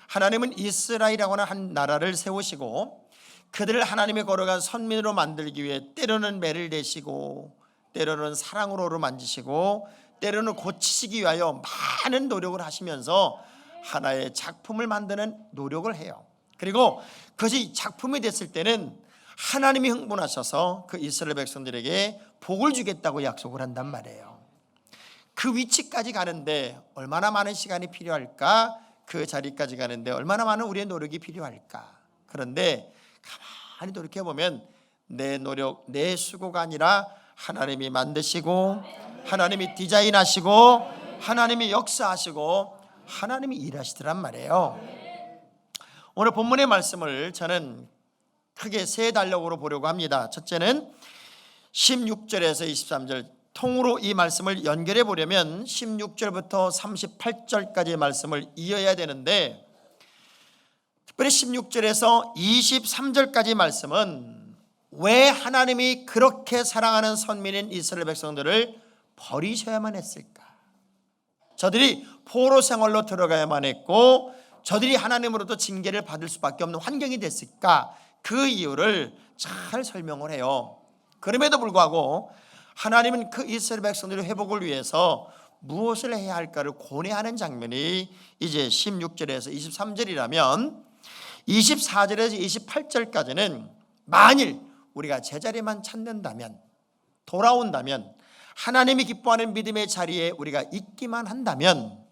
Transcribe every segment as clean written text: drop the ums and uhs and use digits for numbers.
하나님은 이스라엘이라고 하는 한 나라를 세우시고 그들을 하나님의 거룩한 선민으로 만들기 위해 때로는 매를 대시고 때로는 사랑으로 만지시고 때로는 고치시기 위하여 많은 노력을 하시면서 하나의 작품을 만드는 노력을 해요. 그리고 그것이 작품이 됐을 때는 하나님이 흥분하셔서 그 이스라엘 백성들에게 복을 주겠다고 약속을 한단 말이에요. 그 위치까지 가는데 얼마나 많은 시간이 필요할까? 그 자리까지 가는데 얼마나 많은 우리의 노력이 필요할까? 그런데 가만히 돌이켜보면 내 노력, 내 수고가 아니라 하나님이 만드시고 하나님이 디자인하시고 하나님이 역사하시고 하나님이 일하시더란 말이에요. 오늘 본문의 말씀을 저는 크게 세 단락으로 보려고 합니다. 첫째는 16절에서 23절, 통으로 이 말씀을 연결해 보려면 16절부터 38절까지의 말씀을 이어야 되는데, 특별히 16절에서 23절까지 말씀은 왜 하나님이 그렇게 사랑하는 선민인 이스라엘 백성들을 버리셔야만 했을까? 저들이 포로 생활로 들어가야만 했고 저들이 하나님으로부터 징계를 받을 수밖에 없는 환경이 됐을까? 그 이유를 잘 설명을 해요. 그럼에도 불구하고 하나님은 그 이스라엘 백성들의 회복을 위해서 무엇을 해야 할까를 고뇌하는 장면이 이제 16절에서 23절이라면 24절에서 28절까지는 만일 우리가 제자리만 찾는다면, 돌아온다면, 하나님이 기뻐하는 믿음의 자리에 우리가 있기만 한다면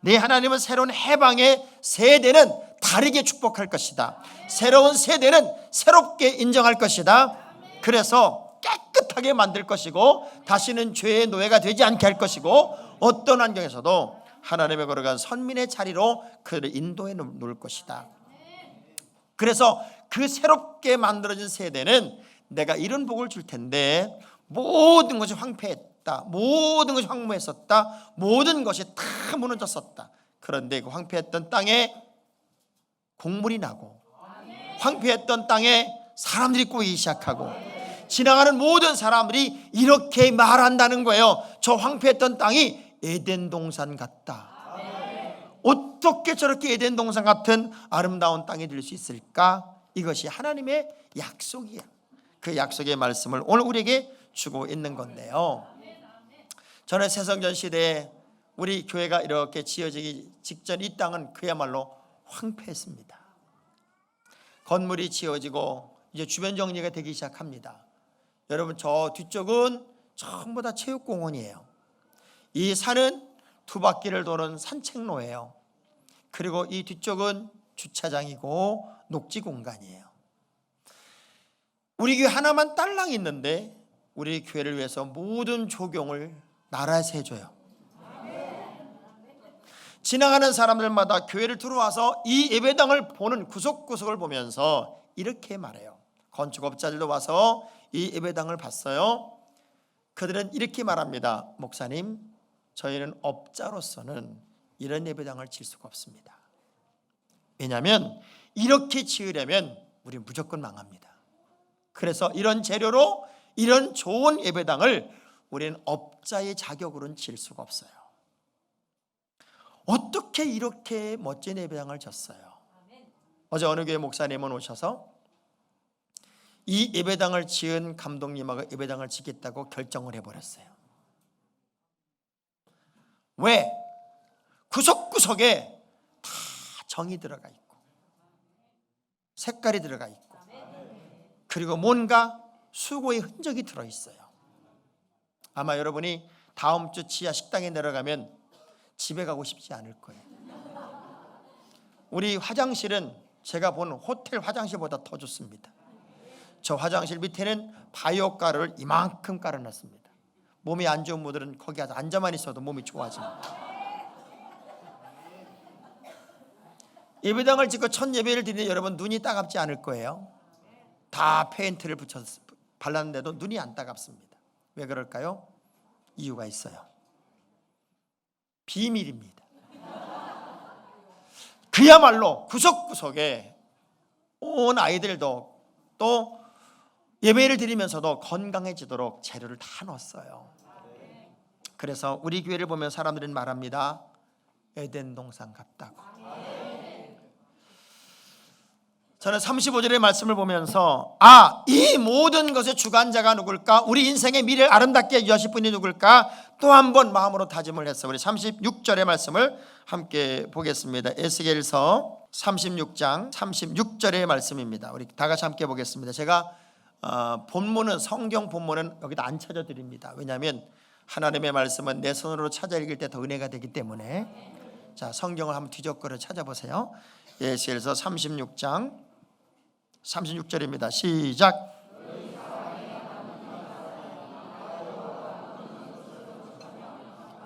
내 하나님은 새로운 해방의 세대는 다르게 축복할 것이다. 새로운 세대는 새롭게 인정할 것이다. 그래서 깨끗하게 만들 것이고 다시는 죄의 노예가 되지 않게 할 것이고 어떤 환경에서도 하나님의 거룩한 선민의 자리로 그를 인도해 놓을 것이다. 그래서 그 새롭게 만들어진 세대는 내가 이런 복을 줄 텐데 모든 것이 황폐했다, 모든 것이 황무했었다, 모든 것이 다 무너졌었다. 그런데 그 황폐했던 땅에 곡물이 나고 황폐했던 땅에 사람들이 꼬이기 시작하고 지나가는 모든 사람들이 이렇게 말한다는 거예요. 저 황폐했던 땅이 에덴 동산 같다. 어떻게 저렇게 에덴 동산 같은 아름다운 땅이 될 수 있을까? 이것이 하나님의 약속이야. 그 약속의 말씀을 오늘 우리에게 주고 있는 건데요. 저는 새성전 시대에 우리 교회가 이렇게 지어지기 직전 이 땅은 그야말로 황폐했습니다. 건물이 지어지고 이제 주변 정리가 되기 시작합니다. 여러분, 저 뒤쪽은 전부 다 체육공원이에요. 이 산은 두 바퀴를 도는 산책로예요. 그리고 이 뒤쪽은 주차장이고 녹지 공간이에요. 우리 교회 하나만 딸랑 있는데 우리 교회를 위해서 모든 조경을 나라에서 해줘요. 지나가는 사람들마다 교회를 들어와서 이 예배당을 보는 구석구석을 보면서 이렇게 말해요. 건축업자들도 와서 이 예배당을 봤어요. 그들은 이렇게 말합니다. 목사님, 저희는 업자로서는 이런 예배당을 질 수가 없습니다. 왜냐하면 이렇게 지으려면 우리 무조건 망합니다. 그래서 이런 재료로 이런 좋은 예배당을 우리는 업자의 자격으로는 질 수가 없어요. 어떻게 이렇게 멋진 예배당을 졌어요? 어제 어느 교회 목사님은 오셔서 이 예배당을 지은 감독님하고 예배당을 짓겠다고 결정을 해버렸어요. 왜? 구석구석에 다 정이 들어가 있고 색깔이 들어가 있고 그리고 뭔가 수고의 흔적이 들어있어요. 아마 여러분이 다음 주 지하 식당에 내려가면 집에 가고 싶지 않을 거예요. 우리 화장실은 제가 본 호텔 화장실보다 더 좋습니다. 저 화장실 밑에는 바이오 가루를 이만큼 깔아놨습니다. 몸이 안 좋은 분들은 거기 가서 앉아만 있어도 몸이 좋아집니다. 예배당을 짓고 첫 예배를 드리는데 여러분 눈이 따갑지 않을 거예요. 다 페인트를 붙여서 발랐는데도 눈이 안 따갑습니다. 왜 그럴까요? 이유가 있어요. 비밀입니다. 그야말로 구석구석에 온 아이들도 또 예배를 드리면서도 건강해지도록 재료를 다 넣었어요. 그래서 우리 교회를 보면 사람들은 말합니다. 에덴 동산 같다고. 저는 35절의 말씀을 보면서 이 모든 것의 주관자가 누굴까? 우리 인생의 미래를 아름답게 여실 분이 누굴까? 또 한 번 마음으로 다짐을 했어요. 우리 36절의 말씀을 함께 보겠습니다. 에스겔서 36장 36절의 말씀입니다. 우리 다 같이 함께 보겠습니다. 제가 본문은, 성경 본문은 여기다 안 찾아드립니다. 왜냐하면 하나님의 말씀은 내 손으로 찾아 읽을 때 더 은혜가 되기 때문에. 자, 성경을 한번 뒤적거려 찾아보세요. 에스겔서 36장 36절입니다. 시작.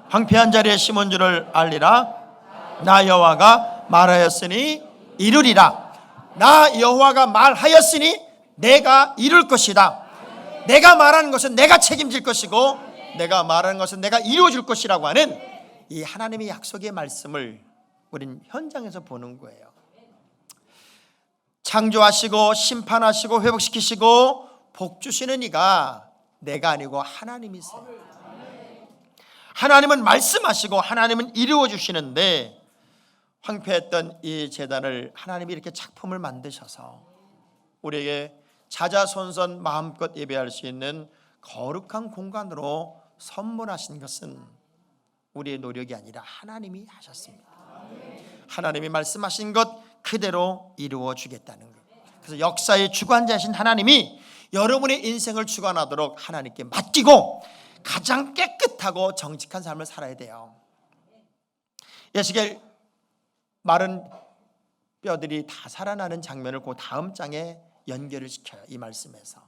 황폐한 자리에 심은 줄을 알리라. 나 여호와가 말하였으니 이루리라. 나 여호와가 말하였으니 내가 이룰 것이다. 내가 말하는 것은 내가 책임질 것이고 내가 말하는 것은 내가 이루어줄 것이라고 하는 이 하나님의 약속의 말씀을 우린 현장에서 보는 거예요. 창조하시고 심판하시고 회복시키시고 복 주시는 이가 내가 아니고 하나님이세요. 하나님은 말씀하시고 하나님은 이루어 주시는데, 황폐했던 이 제단을 하나님이 이렇게 작품을 만드셔서 우리에게 자자손손 마음껏 예배할 수 있는 거룩한 공간으로 선물하신 것은 우리의 노력이 아니라 하나님이 하셨습니다. 하나님이 말씀하신 것 그대로 이루어 주겠다는 거예요. 그래서 역사의 주관자이신 하나님이 여러분의 인생을 주관하도록 하나님께 맡기고 가장 깨끗하고 정직한 삶을 살아야 돼요. 에스겔 마른 뼈들이 다 살아나는 장면을 그 다음 장에 연결을 시켜요. 이 말씀에서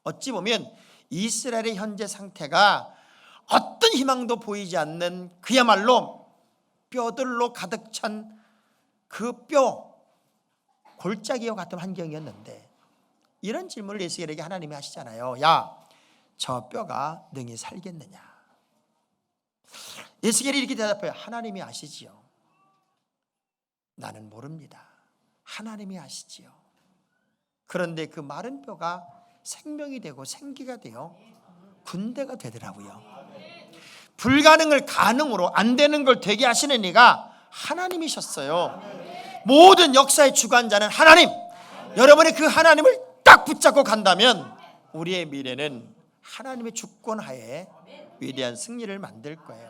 어찌 보면 이스라엘의 현재 상태가 어떤 희망도 보이지 않는 그야말로 뼈들로 가득 찬 그 뼈 골짜기와 같은 환경이었는데, 이런 질문을 에스겔에게 하나님이 하시잖아요. 야, 저 뼈가 능히 살겠느냐? 에스겔이 이렇게 대답해요. 하나님이 아시지요. 나는 모릅니다. 하나님이 아시지요. 그런데 그 마른 뼈가 생명이 되고 생기가 되어 군대가 되더라고요. 불가능을 가능으로, 안 되는 걸 되게 하시는 이가 하나님이셨어요. 모든 역사의 주관자는 하나님. 여러분이 그 하나님을 딱 붙잡고 간다면 우리의 미래는 하나님의 주권하에 위대한 승리를 만들 거예요.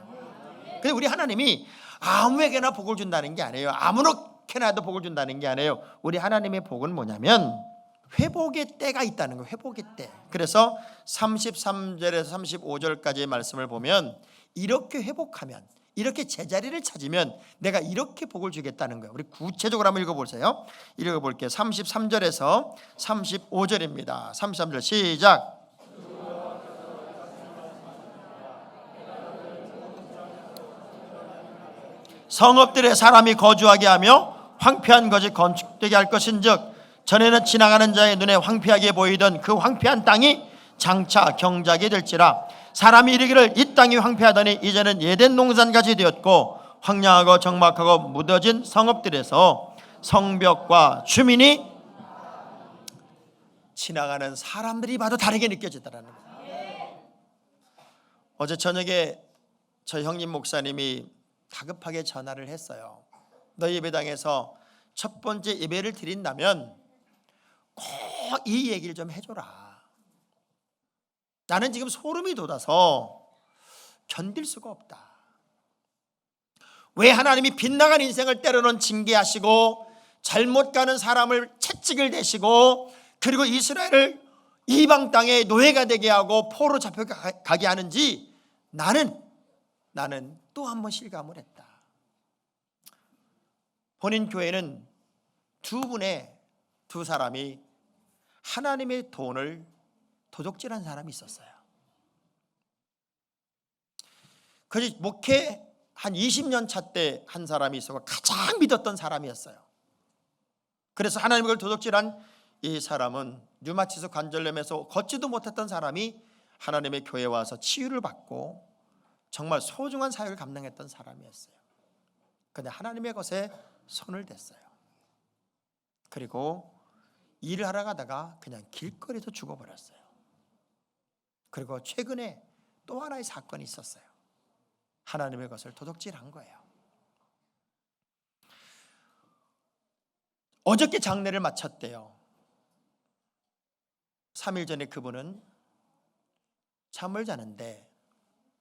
근데 우리 하나님이 아무에게나 복을 준다는 게 아니에요. 아무렇게나 해도 복을 준다는 게 아니에요. 우리 하나님의 복은 뭐냐면 회복의 때가 있다는 거예요. 회복의 때. 그래서 33절에서 35절까지의 말씀을 보면 이렇게 회복하면, 이렇게 제자리를 찾으면 내가 이렇게 복을 주겠다는 거예요. 우리 구체적으로 한번 읽어보세요. 읽어볼게요. 33절에서 35절입니다. 33절 시작. 성읍들에 사람이 거주하게 하며 황폐한 것이 건축되게 할 것인즉, 전에는 지나가는 자의 눈에 황폐하게 보이던 그 황폐한 땅이 장차 경작이 될지라. 사람이 이르기를 이 땅이 황폐하더니 이제는 에덴 동산같이 되었고 황량하고 적막하고 무뎌진 성읍들에서 성벽과 주민이 지나가는 사람들이 봐도 다르게 느껴지더라는 거예요. 어제 저녁에 저 형님 목사님이 다급하게 전화를 했어요. 너희 예배당에서 첫 번째 예배를 드린다면 꼭 이 얘기를 좀 해줘라. 나는 지금 소름이 돋아서 견딜 수가 없다. 왜 하나님이 빗나간 인생을 때로는 징계하시고 잘못 가는 사람을 채찍을 대시고 그리고 이스라엘을 이방 땅의 노예가 되게 하고 포로 잡혀가게 하는지 나는 또 한 번 실감을 했다. 본인 교회는 두 사람이 하나님의 돈을 도둑질한 사람이 있었어요. 그래서 목회 한 20년 차 때 한 사람이 있었고 가장 믿었던 사람이었어요. 그래서 하나님을 도둑질한 이 사람은 류마티스 관절염에서 걷지도 못했던 사람이 하나님의 교회에 와서 치유를 받고 정말 소중한 사역을 감당했던 사람이었어요. 그런데 하나님의 것에 손을 댔어요. 그리고 일을 하러 가다가 그냥 길거리에서 죽어버렸어요. 그리고 최근에 또 하나의 사건이 있었어요. 하나님의 것을 도둑질한 거예요. 어저께 장례를 마쳤대요. 3일 전에 그분은 잠을 자는데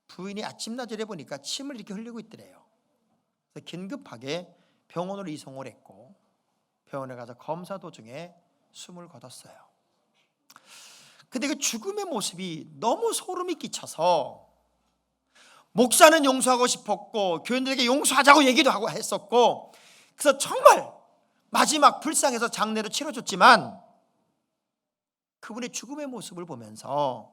부인이 아침나절에 보니까 침을 이렇게 흘리고 있더래요. 그래서 긴급하게 병원으로 이송을 했고 병원에 가서 검사 도중에 숨을 거뒀어요. 근데 그 죽음의 모습이 너무 소름이 끼쳐서 목사는 용서하고 싶었고 교인들에게 용서하자고 얘기도 하고 했었고, 그래서 정말 마지막 불쌍해서 장례를 치러줬지만 그분의 죽음의 모습을 보면서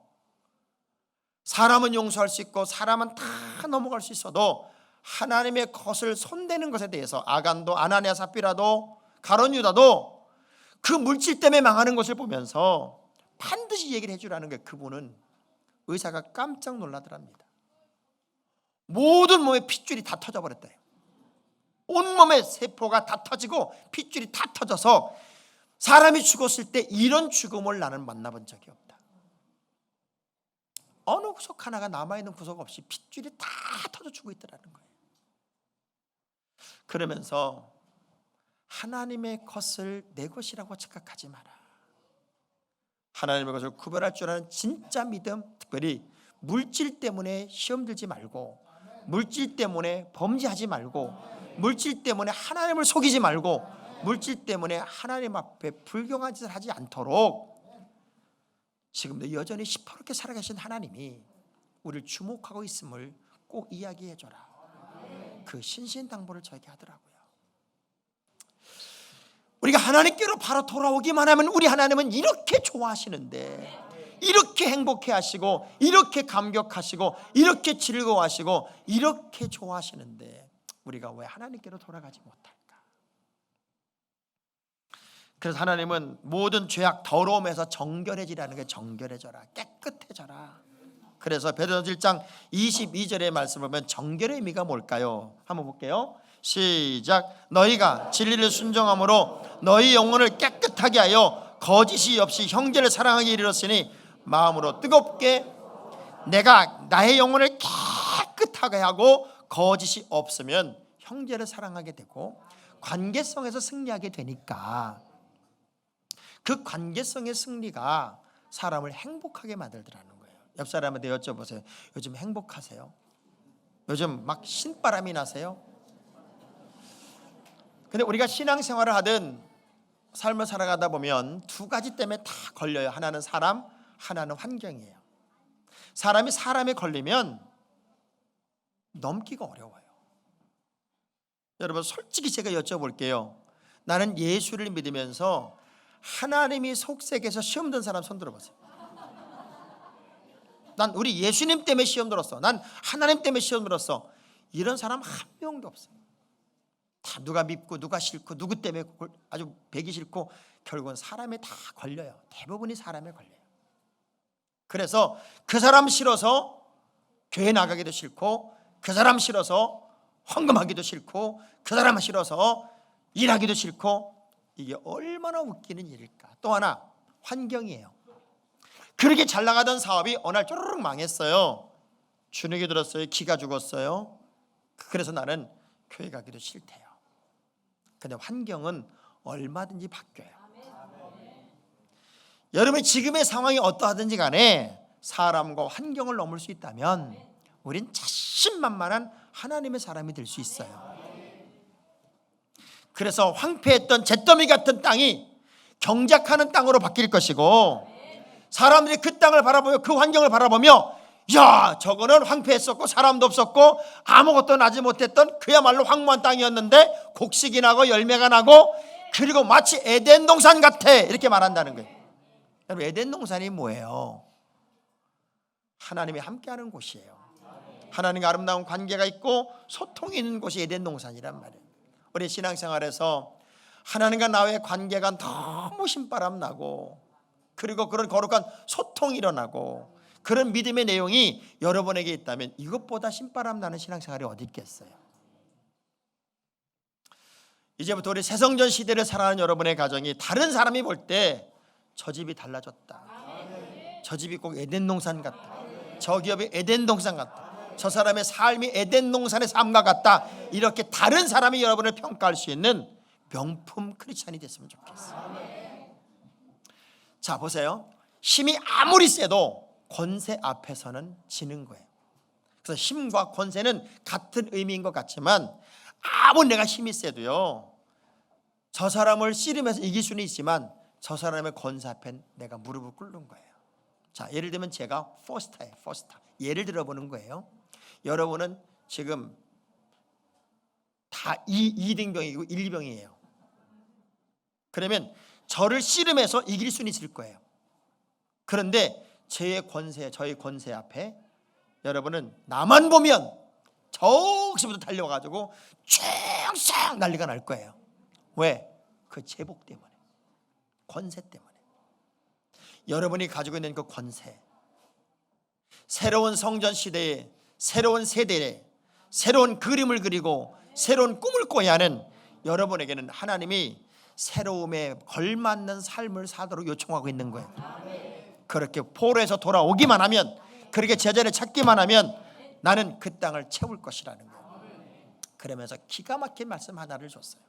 사람은 용서할 수 있고 사람은 다 넘어갈 수 있어도 하나님의 것을 손대는 것에 대해서 아간도 아나니아 삽비라도 가룟 유다도 그 물질 때문에 망하는 것을 보면서 반드시 얘기를 해주라는 거예요. 그분은 의사가 깜짝 놀라더랍니다. 모든 몸에 핏줄이 다 터져버렸대요. 온몸의 세포가 다 터지고 핏줄이 다 터져서 사람이 죽었을 때 이런 죽음을 나는 만나본 적이 없다. 어느 구석 하나가 남아있는 구석 없이 핏줄이 다 터져 죽고 있더라는 거예요. 그러면서 하나님의 것을 내 것이라고 착각하지 마라. 하나님의 것을 구별할 줄 아는 진짜 믿음, 특별히 물질 때문에 시험 들지 말고, 물질 때문에 범죄하지 말고, 물질 때문에 하나님을 속이지 말고, 물질 때문에 하나님 앞에 불경한 짓을 하지 않도록 지금도 여전히 시퍼렇게 살아계신 하나님이 우리를 주목하고 있음을 꼭 이야기해줘라. 그 신신당부를 저에게 하더라고요. 우리가 하나님께로 바로 돌아오기만 하면 우리 하나님은 이렇게 좋아하시는데, 이렇게 행복해 하시고, 이렇게 감격하시고, 이렇게 즐거워하시고, 이렇게 좋아하시는데 우리가 왜 하나님께로 돌아가지 못할까? 그래서 하나님은 모든 죄악 더러움에서 정결해지라는 게, 정결해져라, 깨끗해져라. 그래서 베드로전서 1장 22절의 말씀을 보면 정결의 의미가 뭘까요? 한번 볼게요. 시작. 너희가 진리를 순종함으로 너희 영혼을 깨끗하게 하여 거짓이 없이 형제를 사랑하게 이르렀으니 마음으로 뜨겁게 내가 나의 영혼을 깨끗하게 하고 거짓이 없으면 형제를 사랑하게 되고 관계성에서 승리하게 되니까, 그 관계성의 승리가 사람을 행복하게 만들더라는 거예요. 옆 사람한테 여쭤보세요. 요즘 행복하세요? 요즘 막 신바람이 나세요? 근데 우리가 신앙생활을 하든 삶을 살아가다 보면 두 가지 때문에 다 걸려요. 하나는 사람, 하나는 환경이에요. 사람이 사람에 걸리면 넘기가 어려워요. 여러분 솔직히 제가 여쭤볼게요. 나는 예수를 믿으면서 하나님이 속색에서 시험 든 사람 손 들어보세요. 난 우리 예수님 때문에 시험 들었어, 난 하나님 때문에 시험 들었어, 이런 사람 한 명도 없어요. 다 누가 밉고 누가 싫고 누구 때문에 아주 배기 싫고 결국은 사람에 다 걸려요. 대부분이 사람에 걸려요. 그래서 그 사람 싫어서 교회 나가기도 싫고, 그 사람 싫어서 헌금하기도 싫고, 그 사람 싫어서 일하기도 싫고, 이게 얼마나 웃기는 일일까. 또 하나 환경이에요. 그렇게 잘 나가던 사업이 어느 날 쪼르륵 망했어요. 주눅이 들었어요. 기가 죽었어요. 그래서 나는 교회 가기도 싫대요. 근데 환경은 얼마든지 바뀌어요. 여러분 지금의 상황이 어떠하든지 간에 사람과 환경을 넘을 수 있다면 우린 자신만만한 하나님의 사람이 될 수 있어요. 그래서 황폐했던 잿더미 같은 땅이 경작하는 땅으로 바뀔 것이고, 사람들이 그 땅을 바라보며 그 환경을 바라보며 야, 저거는 황폐했었고 사람도 없었고 아무것도 나지 못했던 그야말로 황무한 땅이었는데 곡식이 나고 열매가 나고 그리고 마치 에덴 동산 같아, 이렇게 말한다는 거예요. 여러분 에덴 동산이 뭐예요? 하나님이 함께하는 곳이에요. 하나님과 아름다운 관계가 있고 소통이 있는 곳이 에덴 동산이란 말이에요. 우리 신앙생활에서 하나님과 나의 관계가 너무 신바람 나고, 그리고 그런 거룩한 소통이 일어나고 그런 믿음의 내용이 여러분에게 있다면 이것보다 신바람 나는 신앙생활이 어디 있겠어요? 이제부터 우리 새성전 시대를 살아가는 여러분의 가정이 다른 사람이 볼 때 저 집이 달라졌다, 저 집이 꼭 에덴 동산 같다, 저 기업이 에덴 동산 같다, 저 사람의 삶이 에덴 동산의 삶과 같다, 이렇게 다른 사람이 여러분을 평가할 수 있는 명품 크리스찬이 됐으면 좋겠어요. 자, 보세요. 힘이 아무리 세도 권세 앞에서는 지는 거예요. 그래서 힘과 권세는 같은 의미인 것 같지만 아무리 내가 힘이 세도요, 저 사람을 씨름해서 이길 수는 있지만 저 사람의 권세 앞엔 내가 무릎을 꿇는 거예요. 자, 예를 들면 제가 포스터예요. 포스터. 예를 들어보는 거예요. 여러분은 지금 다 2등병이고 1, 2병이에요. 그러면 저를 씨름해서 이길 수는 있을 거예요. 그런데 저의 권세 앞에 여러분은 나만 보면 저기서부터 달려와가지고 쫙쫙 난리가 날 거예요. 왜? 그 제복 때문에, 권세 때문에. 여러분이 가지고 있는 그 권세, 새로운 성전 시대에, 새로운 세대에 새로운 그림을 그리고 새로운 꿈을 꿔야 하는 여러분에게는 하나님이 새로움에 걸맞는 삶을 사도록 요청하고 있는 거예요. 그렇게 포로에서 돌아오기만 하면, 그렇게 제자를 찾기만 하면 나는 그 땅을 채울 것이라는 거예요. 그러면서 기가 막힌 말씀 하나를 줬어요.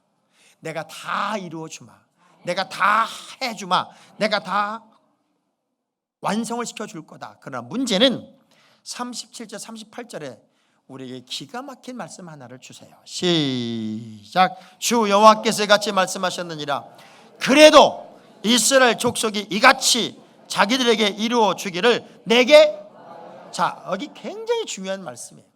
내가 다 이루어 주마, 내가 다 해주마, 내가 다 완성을 시켜줄 거다. 그러나 문제는 37절 38절에 우리에게 기가 막힌 말씀 하나를 주세요. 시작. 주 여호와께서 같이 말씀하셨느니라. 그래도 이스라엘 족속이 이같이 자기들에게 이루어 주기를 내게. 자, 여기 굉장히 중요한 말씀이에요.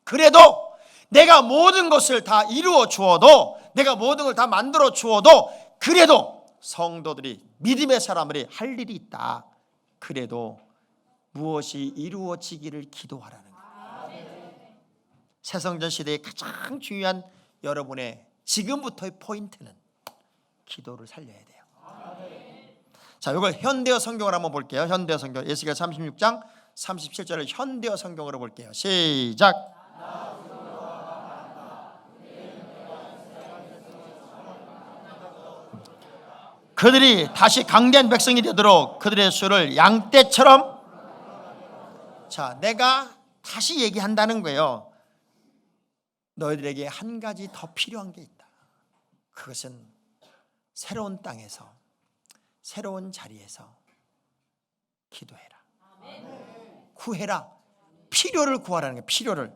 그래도 내가 모든 것을 다 이루어 주어도, 내가 모든 걸 다 만들어 주어도, 그래도 성도들이, 믿음의 사람들이 할 일이 있다. 그래도 무엇이 이루어지기를 기도하라는 거예요. 새성전 시대의 가장 중요한 여러분의 지금부터의 포인트는 기도를 살려야 돼요. 자, 이걸 현대어 성경을 한번 볼게요. 현대어 성경 에스겔 36장 37절을 현대어 성경으로 볼게요. 시작. 그들이 다시 강대한 백성이 되도록 그들의 수를 양떼처럼. 자, 내가 다시 얘기한다는 거예요. 너희들에게 한 가지 더 필요한 게 있다. 그것은 새로운 땅에서, 새로운 자리에서 기도해라. 구해라. 필요를 구하라는 거예요. 필요를,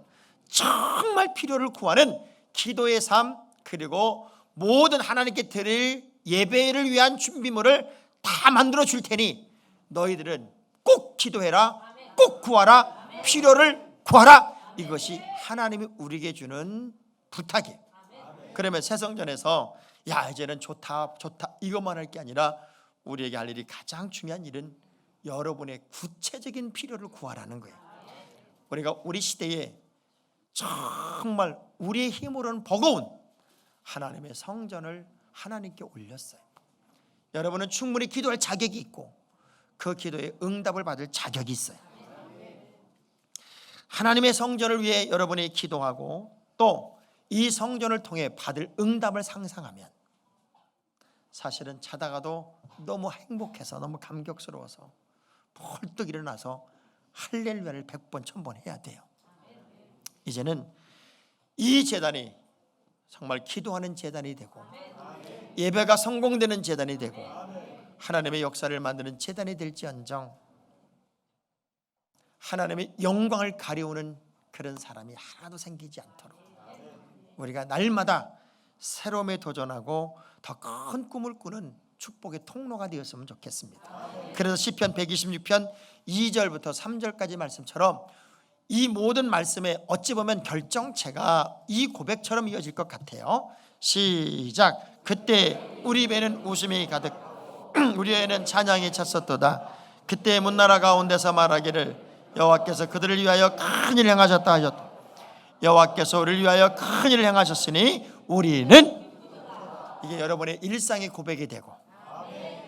정말 필요를 구하는 기도의 삶, 그리고 모든 하나님께 드릴 예배를 위한 준비물을 다 만들어 줄 테니 너희들은 꼭 기도해라, 꼭 구하라, 필요를 구하라. 이것이 하나님이 우리에게 주는 부탁이에요. 그러면 새성전에서 야, 이제는 좋다 이것만 할 게 아니라 우리에게 할 일이, 가장 중요한 일은 여러분의 구체적인 필요를 구하라는 거예요. 우리가 우리 시대에 정말 우리의 힘으로는 버거운 하나님의 성전을 하나님께 올렸어요. 여러분은 충분히 기도할 자격이 있고 그 기도에 응답을 받을 자격이 있어요. 하나님의 성전을 위해 여러분이 기도하고 또 이 성전을 통해 받을 응답을 상상하면 사실은 자다가도 너무 행복해서, 너무 감격스러워서 벌떡 일어나서 할렐루야를 100번 1000번 해야 돼요. 이제는 이 제단이 정말 기도하는 제단이 되고 예배가 성공되는 제단이 되고 하나님의 역사를 만드는 제단이 될지언정 하나님의 영광을 가려우는 그런 사람이 하나도 생기지 않도록 우리가 날마다 새로움에 도전하고 더 큰 꿈을 꾸는 축복의 통로가 되었으면 좋겠습니다. 그래서 시편 126편 2절부터 3절까지 말씀처럼 이 모든 말씀에 어찌 보면 결정체가 이 고백처럼 이어질 것 같아요. 시작. 그때 우리 입에는 웃음이 가득 우리 에는 찬양이 찼었도다. 그때 문나라 가운데서 말하기를 여호와께서 그들을 위하여 큰 일을 행하셨다 하셨다. 여호와께서 우리를 위하여 큰 일을 행하셨으니 우리는, 이게 여러분의 일상의 고백이 되고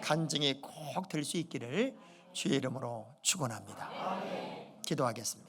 간증이 꼭 될 수 있기를 주의 이름으로 축원합니다. 기도하겠습니다.